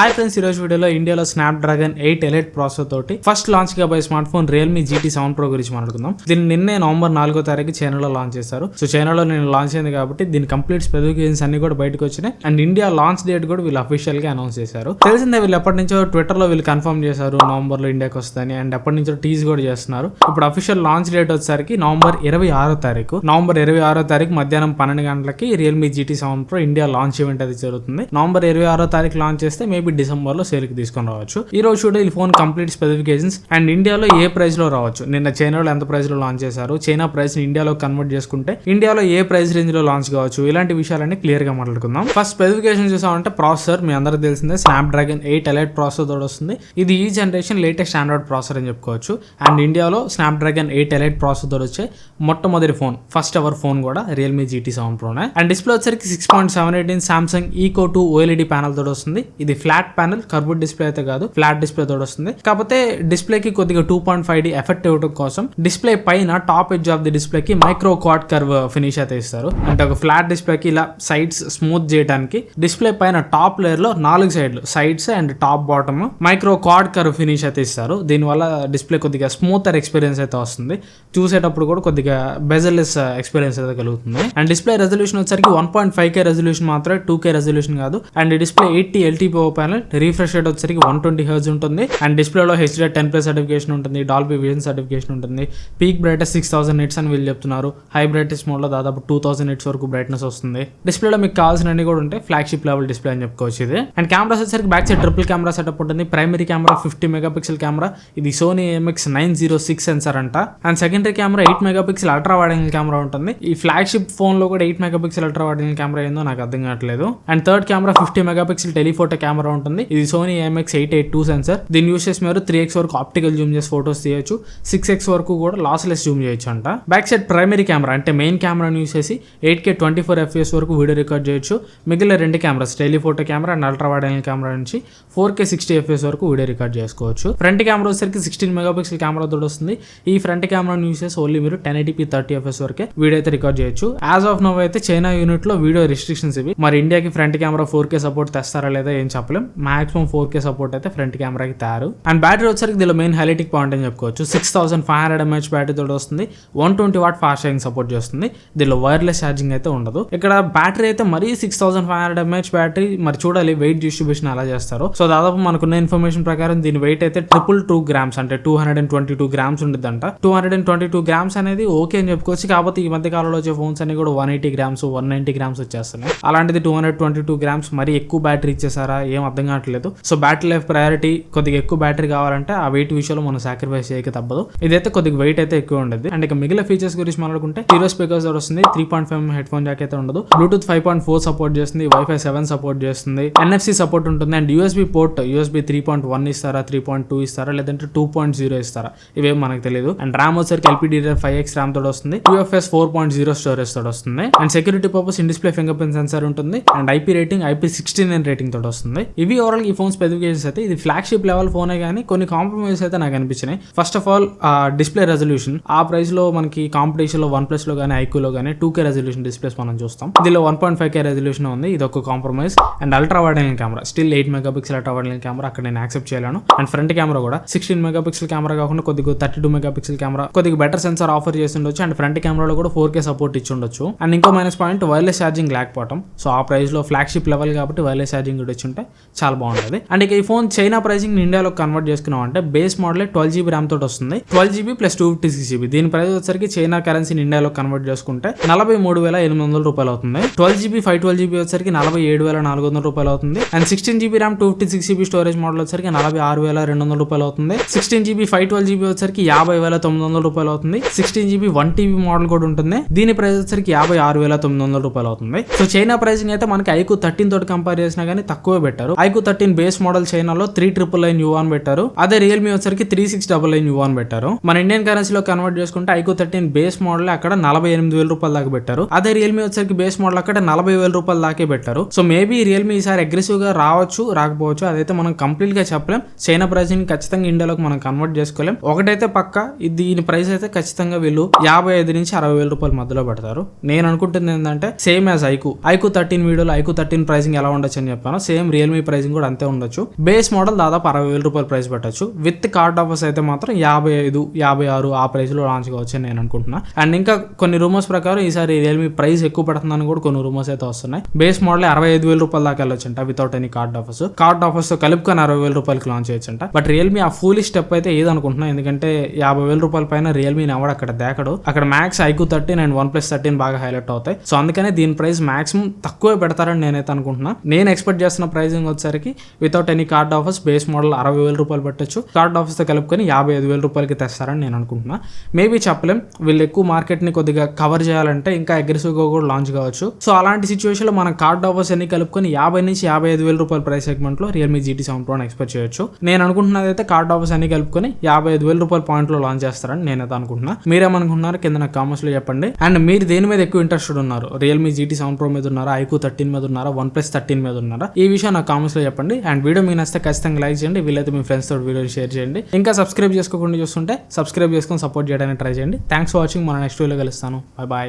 Hi friends, ఈరోజు వీడియోలో ఇండియాలో స్నాప్డ్రాగన్ 8 ఎలైట్ ప్రాసెసర్ తోటి ఫస్ట్ లాంచ్ కాబోయే smart phone Realme GT 7 Pro గురించి మాట్లాడుకుందాం. దీన్ని నిన్నే నవంబర్ 4వ తారీఖు చైనాలో లాంచ్ చేశారు. సో చైనాలో నేను లాంచ్ అయింది కాబట్టి దీని కంప్లీట్ స్పెసిఫికేషన్స్ అన్ని కూడా బయటకు వచ్చినాయి. అండ్ ఇండియా లాంచ్ డేట్ కూడా వీళ్ళు అఫీషియల్ గా అనౌన్స్ చేశారు. తెలిసిందే వీళ్ళు ఎప్పటి నుంచో ట్విట్టర్ లో వీళ్ళు కన్ఫర్మ్ చేశారు నవంబర్ లో ఇండియాకి వస్తుందని. అండ్ ఎప్పటి నుంచో టీజ్ కూడా చేస్తున్నారు. ఇప్పుడు అఫీషియల్ లాంచ్ డేట్ వచ్చేసరికి నవంబర్ 26వ తారీఖు మధ్యాహ్నం 12 గంటలకి Realme GT 7 Pro India launch event అది జరుగుతుంది. నవంబర్ 26వ తారీఖు లాంచ్ చేస్తే మేబీ డిసెంబర్ లో సేల్ తీసుకొని రావచ్చు. ఈ రోజు చూడ ఈ ఫోన్ కంప్లీట్ స్పెసిఫికేషన్స్ అండ్ ఇండియాలో ఏ ప్రైస్ లో రావచ్చు, నిన్న చైనాలో ఎంత ప్రైస్ లో లాంచ్ చేశారు, చైనా ప్రైస్ ని ఇండియాలో కన్వర్ట్ చేసుకుంటే ఇండియాలో ఏ ప్రైస్ రేంజ్ లో లాంచ్ కావచ్చు, ఇలాంటి విషయాలన్నీ క్లియర్ గా మాట్లాడుకుందాం. ఫస్ట్ స్పెసిఫికేషన్ చూసామంటే ప్రాసెసర్ మీ అందరికి తెలిసిందే స్నాప్డ్రాగన్ 8 ఎలైట్ ప్రాసెసర్ తోడు వస్తుంది. ఇది ఈ జనరేషన్ లేటెస్ట్ ఆండ్రాయిడ్ ప్రాసెసర్ అని చెప్పుకోవచ్చు. అండ్ ఇండియాలో స్నాప్డ్రాగన్ 8 ఎలైట్ ప్రాసెసర్ తోడు వచ్చే మొట్టమొదటి ఫోన్, ఫస్ట్ ఎవర్ ఫోన్ కూడా Realme GT 7 Pro. And display వచ్చరికి 6.78 inch Samsung Eco 2 OLED panel తోడు వస్తుంది. ఇది ఫ్లాట్ ప్యానల్, కర్వ్డ్ డిస్ప్లే అయితే కాదు, ఫ్లాట్ డిస్ప్లే తోడు వస్తుంది. కాకపోతే డిస్ప్లే కి కొద్దిగా 2.5D ఎఫెక్ట్ ఇవ్వడం కోసం డిస్ప్లే పైన top edge of the display కి మైక్రో క్వాడ్ కర్వ్ ఫినిష్ అయితే ఇస్తారు. అంటే ఒక ఫ్లాట్ డిస్ప్లే కి ఇలా సైడ్స్ స్మూత్ చేయడానికి డిస్ప్లే పైన టాప్ లేయర్ లో 4 సైడ్లు sides and top bottom micro quad curve finish అయితే ఇస్తారు. దీనివల్ల డిస్ప్లే కొద్దిగా స్మూతర్ ఎక్స్పీరియన్స్ అయితే వస్తుంది. చూసేటప్పుడు కూడా కొద్దిగా బెజల్లెస్ ఎక్స్పీరియన్స్ అయితే కలుగుతుంది. అండ్ డిస్ప్లే రెజల్యూషన్ వచ్చరికి 1.5K రెజల్యూషన్ మాత్రమే, 2K రెజల్యూషన్ కాదు. And display 80 LTPO panel, refresh rate వచ్చరికి 120 Hz ఉంటుంది. అండ్ డిస్ప్లేలో HDR10+ సర్టిఫికేషన్ ఉంటుంది, డాల్బీ విజన్ సర్టిఫికేషన్ ఉంటుంది. పీక్ బ్రైట్నెస్ 6000 nits అని వీళ్ళు చెప్తున్నారు. హై బ్రైట్నెస్ మోడ్ లో దాదాపు 2000 nits వరకు బ్రైట్నెస్ వస్తుంది. డిస్ప్లేలో మీకు కావాల్సినవి కూడా ఉంటాయి. ఫ్లాగ్షిప్ లెవెల్ డిస్ప్లే అని చెప్పుకోవచ్చు ఇది. అండ్ కెమెరాస్ వచ్చరికి back side triple camera setup ఉంటుంది. ప్రైమరీ కెమెరా 50 మెగాపిక్సెల్ కెమెరా, ఇది సోనీ IMX906 సెన్సార్ అంట. And secondary camera 8 megapixel ultra wide angle camera ఉంటుంది. ఈ ఫ్లాగ్షిప్ ఫోన్ లో కూడా 8 megapixel ultra wide angle camera ఏందో నాకు అర్థం కావట్లేదు. And third camera 50 megapixel telephoto camera ఉంటుంది. ఇది సోనీ IMX882 సెన్సార్. దీని యూస్ చేసి మీరు 3x వరకు ఆప్టికల్ జూమ్ చేసి ఫోటోస్ తీయచ్చు, 6x వరకు కూడా లాస్లెస్ జూమ్ చేయొచ్చు అంట. బ్యాక్ సైడ్ ప్రైమరీ కెమెరా అంటే మెయిన్ కెమెరాని యూస్ చేసి 8K 24 FPS వరకు వీడియో రికార్డ్ చేయొచ్చు. మిగిలిన 2 cameras telephoto camera and ultra wide angle camera నుంచి 4K 60 FPS వరకు వీడియో రికార్డ్ చేసుకోవచ్చు. ఫ్రంట్ కెమెరా వచ్చేసరికి 16 మెగాపిక్సెల్ కెమెరా తోడు వస్తుంది. ఈ ఫ్రంట్ కెమెరాని యూస్ చేసి ఓన్లీ మీరు 1080p 30 FPS వరకే వీడియో అయితే రికార్డ్ చేయొచ్చు. యాజ్ ఆఫ్ నౌ అయితే చైనా యూనిట్ లో వీడియో రిస్ట్రిక్షన్స్ ఇవి. మరి ఇండియాకి ఫ్రంట్ కెమెరా 4K సపోర్ట్ తెస్తారా లేదా ఏం చెప్పలేం. మాక్సిమం 4K సపోర్ట్ అయితే ఫ్రంట్ కెమెరాకి తయారు. అండ్ బ్యాటరీ వచ్చరికి దీనిలో మెయిన్ హైలైటింగ్ పాయింట్ అని చెప్పుకోవచ్చు. 6500 mAh బ్యాటరీ తోడు వస్తుంది. 120 వాట్ ఫాస్ట్ ఛార్జింగ్ సపోర్ట్ చేస్తుంది. దీనిలో వైర్లెస్ ఛార్జింగ్ అయితే ఉండదు. ఇక్కడ బ్యాటరీ అయితే మరీ 6500 mAh బ్యాటరీ. మరి చూడాలి వెయిట్ డిస్ట్రిబ్యూషన్ ఎలా చేస్తారు. సో దాదాపు మనకున్న ఇన్ఫర్మేషన్ ప్రకారం దీని వెయిట్ అయితే 222 grams అంటే 222 grams ఉంటుందంట. 222 grams అనేది ఓకే అని చెప్పుకోవచ్చు. కాకపోతే ఈ మధ్య కాలంలో వచ్చే ఫోన్స్ అన్ని కూడా 180 grams 190 grams వచ్చేస్తున్నాయి. అలాంటిది 222 grams మరి ఎక్కువ బ్యాటరీ ఇచ్చేసారా ఏం అర్థం కావట్లేదు. సో బ్యాటరీ లైఫ్ ప్రయారిటీ, కొద్దిగా ఎక్కువ బ్యాటరీ కావాలంటే ఆ వెయిట్ విషయంలో మనం సాక్రిఫైస్ చేయక తప్పదు. ఇదైతే కొద్దిగా వెయిట్ అయితే ఎక్కువ ఉండదు. అండ్ ఇక మిగిలిన ఫీచర్స్ గురించి మాట్లాడుకుంటే స్టీరియో స్పీకర్స్ వస్తుంది. 3.5mm హెడ్ ఫోన్ జాక్ అయితే ఉండదు. బ్లూటూత్ 5.4 సపోర్ట్ చేస్తుంది. Wi-Fi 7 సపోర్ట్ చేస్తుంది. NFC సపోర్ట్ ఉంటుంది. అండ్ USB పోర్ట్ USB 3.1 ఇస్తారా, 3.2 ఇస్తారా, లేదంటే 2.0 ఇస్తారా ఇవేం మనకు తెలియదు. అండ్ ర్యామ్ వచ్చరికి LPDDR5X ర్యామ్ తోడు వస్తుంది. UFS 4.0 స్టోరేజ్ తోడు వస్తుంది. And security purpose in display finger print sensor ఉంటుంది. And IP rating IP69 rating తోడు వస్తుంది. ఇవి ఓవరాల్ ఈ ఫోన్ స్పెసిఫికేషన్స్ అయితే. ఇది ఫ్లాగ్షిప్ లెవెల్ ఫోనే కానీ కొన్ని కాంప్రమైజ్ అయితే నాకు అనిపించినాయి. First of all display resolution ఆ ప్రైస్ లో మనకి కాంపిటీషన్ లో OnePlus లో కానీ ఐక్యూలో కానీ 2K రెజల్యూషన్ డిస్ప్లేస్ మనం చూస్తాం. దీనిలో 1.5K రెజల్యూషన్ ఉంది. ఇది ఒక compromise. And ultra wide angle camera still 8 megapixel ultra wide angle camera అక్కడ నేను యాక్సెప్ట్ చేయలేను. అండ్ ఫ్రంట్ కెమెరా కూడా 16 మెగాపిక్సెల్ కెమెరా కాకుండా కొద్దిగా 32 మెగాపిక్సెల్ కెమెరా, కొద్దిగా బెటర్ సెన్సార్ ఆఫర్ చేసి ఉండొచ్చు. అండ్ ఫ్రంట్ కెమెరాలో కూడా 4K సపోర్ట్ ఇచ్చి ఉండొచ్చు. అండ్ ఇంకో మైనస్ పాయింట్ వైర్లెస్ ఛార్జింగ్ లేకపోవడం. సో ఆ ప్రైస్ లో ఫ్లాగ్షిప్ లెవెల్ కాబట్టి వైర్లెస్ ఛార్జింగ్ కూడా ఇచ్చి ఉంటే చాలా బాగుంటుంది. అండ్ ఇక ఈ ఫోన్ చైనా ప్రైసింగ్ ఇండియాలో కన్వర్ట్ చేసుకున్నాం అంటే బేస్ మోడల్ 12GB ర్యామ్ తోటి వస్తుంది. 12GB plus 256GB. దీని ప్రైస్ వచ్చరికి చైనా కరెన్సీని ఇండియాలో కన్వర్ట్ చేసుకుంటే 43,800 రూపాయలు అవుతుంది. 12GB 512GB వచ్చరికి 47,400 రూపాయలు అవుతుంది. And 16GB RAM 256GB storage model వచ్చరికి 46,200 రూపాయలు అవుతుంది. 16GB 512GB వచ్చరికి 50,900 రూపాయలు అవుతుంది. 16GB 1TB మోడల్ కూడా ఉంటుంది. దీని ప్రైస్ వచ్చరికి 56,900 రూపాయలు అవుతుంది. సో చైనా ప్రైసింగ్ అయితే మనకి iQOO 13 తోటి కంపేర్ చేసినా కానీ తక్కువ పెట్టారు. iQOO 13 బేస్ మోడల్ చైనాలో 3,999 yuan పెట్టారు. అదే రియల్మీ వచ్చరికి 3,699 yuan పెట్టారు. మన ఇండియన్ కరెన్సీలో కన్వర్ట్ చేసుకుంటే iQOO 13 బేస్ మోడల్ అక్కడ 48,000 రూపాయల దాకా పెట్టారు. అదే రియల్మీ వచ్చరికి బేస్ మోడల్ అక్కడ 40,000 రూపాయల దాకే పెట్టారు. సో మేబీ రియల్మీ ఈసారి అగ్రెసివ్ గా రావచ్చు, రాకపోవచ్చు, అదైతే మనం కంప్లీట్ గా చెప్పలేం. చైనా ప్రైసింగ్ ఖచ్చితంగా ఇండియాలోకి మనం కన్వర్ట్ చేసుకోలేం. ఒకటైతే పక్క, దీని ప్రైస్ అయితే ఖచ్చితంగా వీళ్ళు 55,000 నుంచి 60,000 రూపాయల మధ్యలో పెడతారు. నేను అనుకుంటుంది ఏంటంటే సేమ్ యాజ్ iQOO 13 వీడియోలో iQOO 13 ప్రైసింగ్ ఎలా ఉండొచ్చు అని చెప్పాను. సేమ్ రియల్మీ ప్రైసింగ్ కూడా అంతే ఉండొచ్చు. బేస్ మోడల్ దాదాపు 60,000 రూపాయలు ప్రైస్ పెట్టచ్చు. విత్ కార్డ్ ఆఫర్స్ అయితే మాత్రం 55, 56 ఆ ప్రైస్ లో లాంచ్ కావచ్చు నేను అనుకుంటున్నా. అండ్ ఇంకా కొన్ని రూమర్స్ ప్రకారం ఈసారి రియల్మీ ప్రైస్ ఎక్కువ పెడుతుందని కూడా కొన్ని రూమర్స్ అయితే వస్తున్నాయి. బేస్ మోడల్ 65,000 రూపాయల దాకా వెళ్ళొచ్చంట without any card offers. Card offers తో కలుపుకొని 60,000 రూపాయలకి లాంచ్ చేయొచ్చంట. బట్ రియల్మీ ఆ ఫూలిష్ స్టెప్ అయితే ఏదనుకుంటున్నా, ఎందుకంటే 50,000 రూపాయల పైన రియల్మీని ఎవడు అక్కడ దేకడు. అక్కడ మ్యాక్స్ ఐక్యూ 13 అండ్ OnePlus 13 బాగా హైలైట్ అవుతాయి. సో అందుకనే దీని ప్రైస్ మాక్సిమం తక్కువే పెడతారని నేనైతే అనుకుంటున్నా. నేను ఎక్స్పెక్ట్ చేస్తున్న ప్రైసింగ్ వచ్చేసరికి without any card offers base model 60,000 రూపాయలు పెట్టచ్చు. కార్డ్ ఆఫర్స్ తో కలుపుకొని 55,000 రూపాయలకి తెస్తారని నేను అనుకుంటున్నా. మేబీ చెప్పలేం, వీళ్ళు ఎక్కువ మార్కెట్ ని కొద్దిగా కవర్ చేయాలంటే ఇంకా అగ్రెసివ్ గా కూడా లాంచ్ కావచ్చు. సో అలాంటి సిచ్యువేషన్ లో మనం కార్డ్ ఆఫర్స్ అన్ని కలుపుకొని 50 నుంచి 55,000 రూపాయల ప్రైస్ సెగ్మెంట్ లో రియల్మీ GT 7 Pro ఎక్స్పెక్ట్ చేయొచ్చు. నేను అనుకుంటున్నది అయితే కార్డ్ ఆఫర్స్ అన్ని కలుపుకొని 55,000 రూపాయల పాయింట్ లో లాంచ్ చేస్తారని నేనైతే అనుకుంటున్నా. మీరేమనుకుంటున్నారు కింద నాకు కామెంట్స్ లో చెప్పండి. అండ్ మీరు దేని మీద ఎక్కువ ఇంట్రెస్టెడ్ ఉన్నారు? రియల్మీ GT 7 Pro మీద ఉన్నారా, ఐక్యూ 13 మీద ఉన్నారా, OnePlus 13 మీద ఉన్నారా? ఈ విషయం నాకు కామెంట్స్ లో చెప్పండి. అండ్ వీడియో మీకు నచ్చితే ఖచ్చితంగా లైక్ చేయండి. వీలైతే మీ ఫ్రెండ్స్ తోటి వీడియో షేర్ చేయండి. ఇంకా సబ్స్క్రైబ్ చేసుకోకుండా చూస్తుంటే సబ్స్క్రైబ్ చేసుకొని సపోర్ట్ చేయడానికి ట్రై చేయండి. Thanks for watching. మన నెక్స్ట్ వీడియోలో కలుస్తాను. బాయ్.